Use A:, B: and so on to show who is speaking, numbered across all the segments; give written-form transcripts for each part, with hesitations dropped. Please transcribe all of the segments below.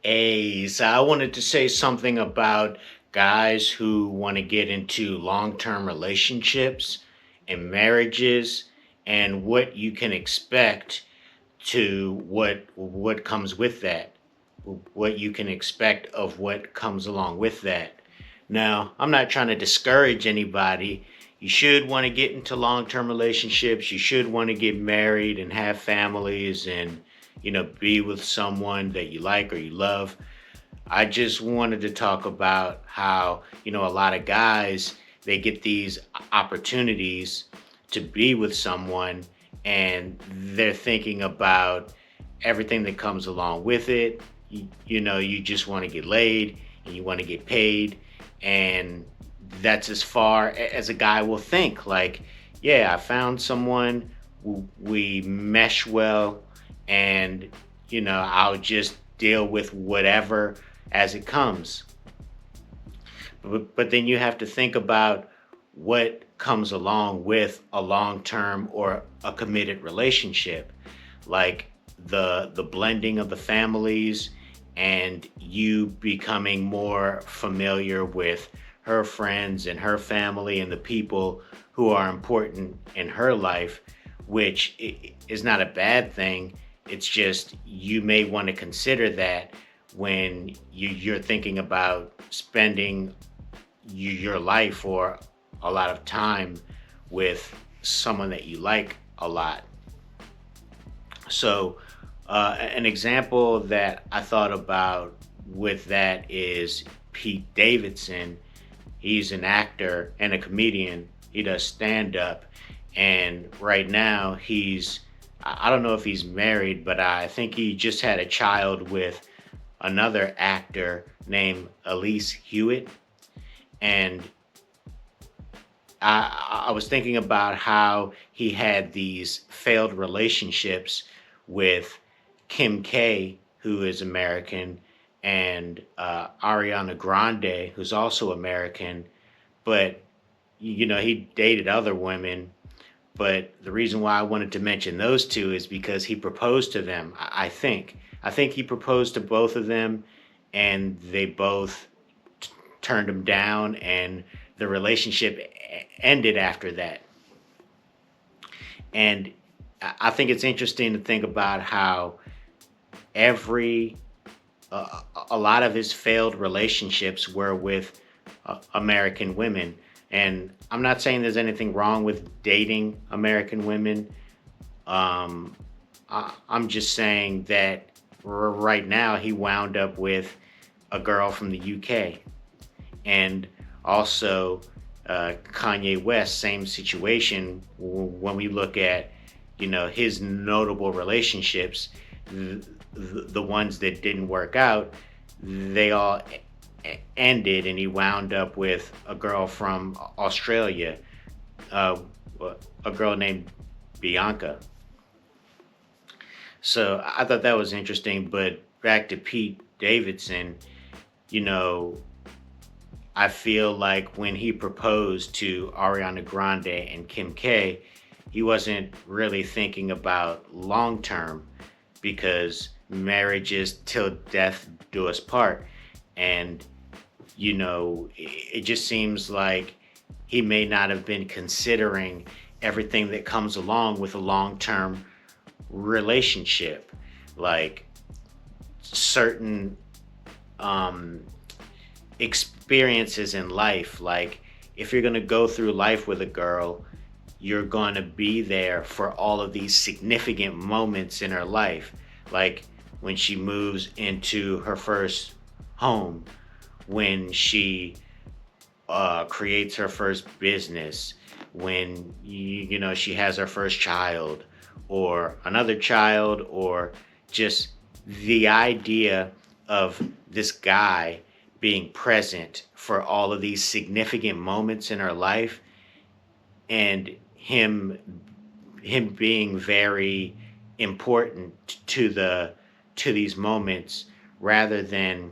A: So I wanted to say something about guys who want to get into long-term relationships and marriages and what you can expect to what comes with that. What you can expect of what comes along with that. Now, I'm not trying to discourage anybody. You should want to get into long-term relationships. You should want to get married and have families and be with someone that you like or you love. I just wanted to talk about how, a lot of guys, they get these opportunities to be with someone and they're thinking about everything that comes along with it. You just want to get laid and you want to get paid. And that's as far as a guy will think. Like, yeah, I found someone, we mesh well, and, I'll just deal with whatever as it comes. But then you have to think about what comes along with a long term or a committed relationship, like the blending of the families and you becoming more familiar with her friends and her family and the people who are important in her life, which is not a bad thing. It's just you may want to consider that when you're thinking about spending your life or a lot of time with someone that you like a lot. So, an example that I thought about with that is Pete Davidson. He's an actor and a comedian. He does stand up. And right now, I don't know if he's married, but I think he just had a child with another actor named Elise Hewitt. And I was thinking about how he had these failed relationships with Kim K, who is American, and Ariana Grande, who's also American. But, he dated other women. But the reason why I wanted to mention those two is because he proposed to them, I think. I think he proposed to both of them, and they both turned him down, and the relationship ended after that. And I think it's interesting to think about how every a lot of his failed relationships were with American women. And I'm not saying there's anything wrong with dating American women. I'm just saying that right now he wound up with a girl from the UK. And also Kanye West, same situation. When we look at, his notable relationships, the ones that didn't work out, they all ended, and he wound up with a girl from Australia, uh, a girl named Bianca. So I thought that was interesting. But back to Pete Davidson, you know, I feel like when he proposed to Ariana Grande and Kim K, he wasn't really thinking about long term, because marriage is till death do us part. And, it just seems like he may not have been considering everything that comes along with a long term relationship, like certain um, experiences in life. Like, if you're going to go through life with a girl, you're going to be there for all of these significant moments in her life, like when she moves into her first home, when she creates her first business, when she has her first child or another child, or just the idea of this guy being present for all of these significant moments in her life, and him being very important to these moments, rather than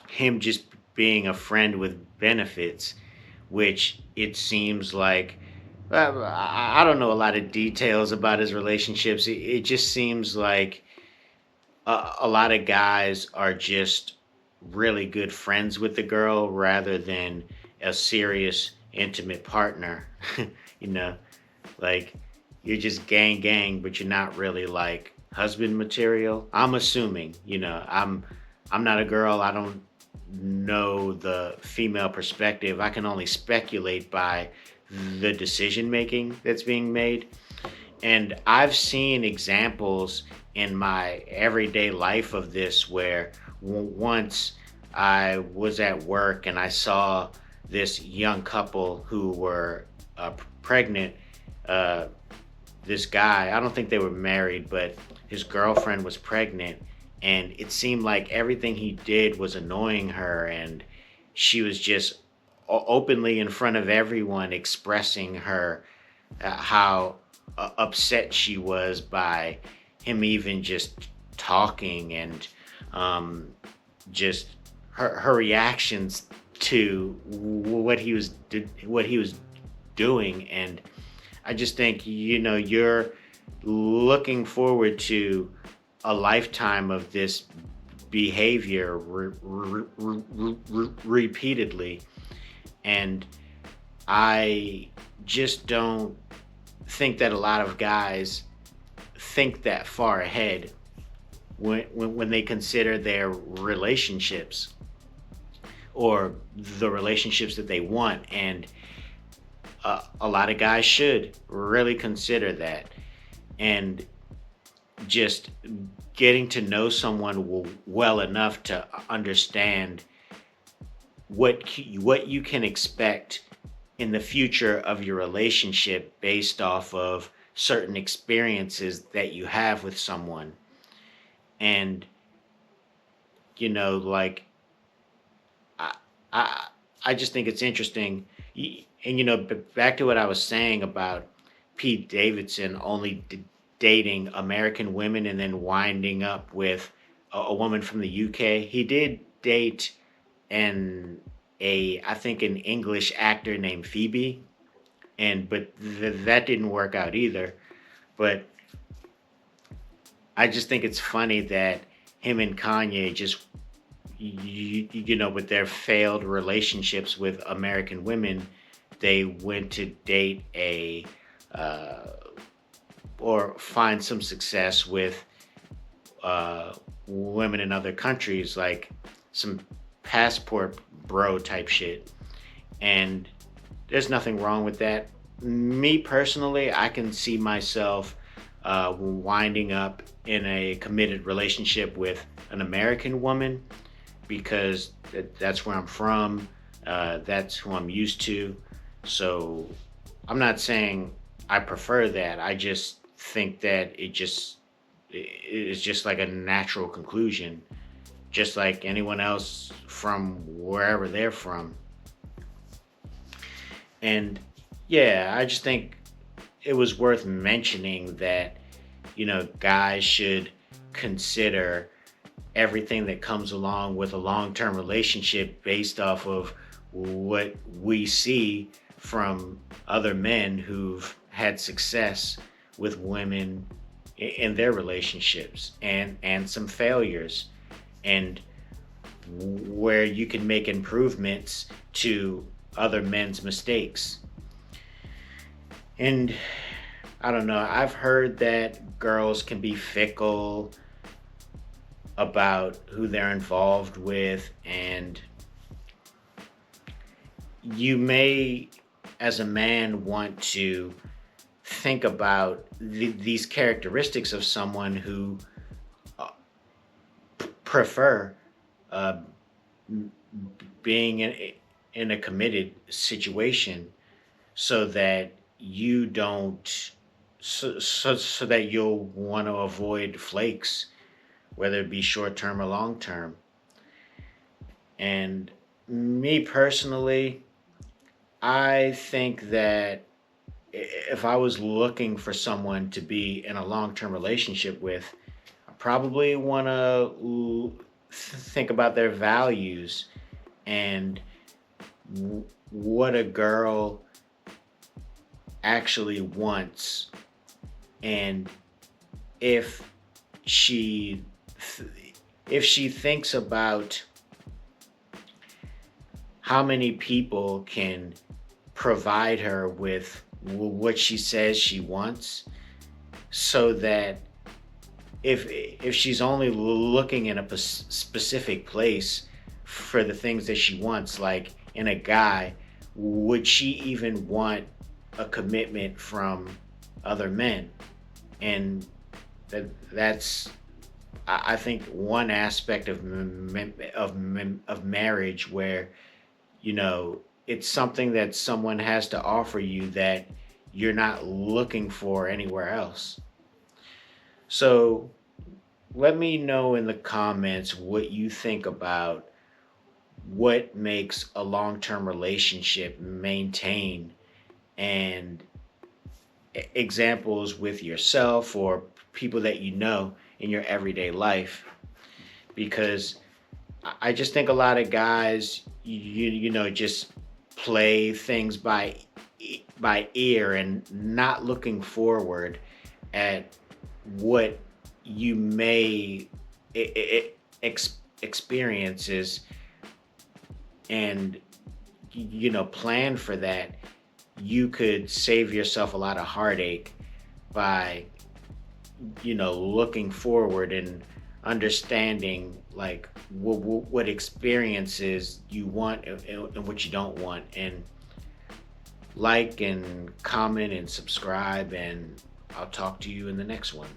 A: him just being a friend with benefits, which it seems like, I don't know a lot of details about his relationships. It just seems like a lot of guys are just really good friends with the girl rather than a serious intimate partner. you know, like you're just gang, but you're not really like husband material. I'm assuming, I'm not a girl. I don't know the female perspective. I can only speculate by the decision making that's being made. And I've seen examples in my everyday life of this where once I was at work and I saw this young couple who were pregnant. Uh, this guy, I don't think they were married, but his girlfriend was pregnant. And it seemed like everything he did was annoying her. And she was just openly in front of everyone expressing her how upset she was by him even just talking, and um, just her reactions to what he was doing. And I just think, you're looking forward to a lifetime of this behavior repeatedly. And I just don't think that a lot of guys think that far ahead when they consider their relationships or the relationships that they want. And a lot of guys should really consider that. And just getting to know someone well enough to understand what you can expect in the future of your relationship based off of certain experiences that you have with someone. And like I I, I just think it's interesting. And back to what I was saying about Pete Davidson only dating American women and then winding up with a woman from the UK. He did date an a I think an English actor named Phoebe, and but that didn't work out either. But I just think it's funny that him and Kanye just with their failed relationships with American women, they went to date a uh, or find some success with women in other countries, like some passport bro type shit. And there's nothing wrong with that. Me personally, I can see myself winding up in a committed relationship with an American woman because that's where I'm from. That's who I'm used to. So I'm not saying I prefer that. I just think that it's just like a natural conclusion, just like anyone else from wherever they're from. And yeah, I just think it was worth mentioning that, guys should consider everything that comes along with a long-term relationship based off of what we see from other men who've had success with women in their relationships, and some failures, and where you can make improvements to other men's mistakes. And I don't know, I've heard that girls can be fickle about who they're involved with, and you may, as a man, want to think about these characteristics of someone who uh, prefer uh, being in a committed situation, so that you don't so that you'll want to avoid flakes, whether it be short term or long term. And me personally, I think that if I was looking for someone to be in a long term relationship with, I probably want to think about their values and what a girl actually wants, and if she if she thinks about how many people can provide her with what she says she wants, so that if she's only looking in a specific place for the things that she wants, like in a guy, would she even want a commitment from other men? And that's, I think, one aspect of marriage where, it's something that someone has to offer you that you're not looking for anywhere else. So let me know in the comments what you think about what makes a long-term relationship maintain, and examples with yourself or people that you know in your everyday life. Because I just think a lot of guys, just play things by ear and not looking forward at what you may experiences, and plan for that. You could save yourself a lot of heartache by looking forward and understanding, like, what experiences you want and what you don't want. And like and comment and subscribe, and I'll talk to you in the next one.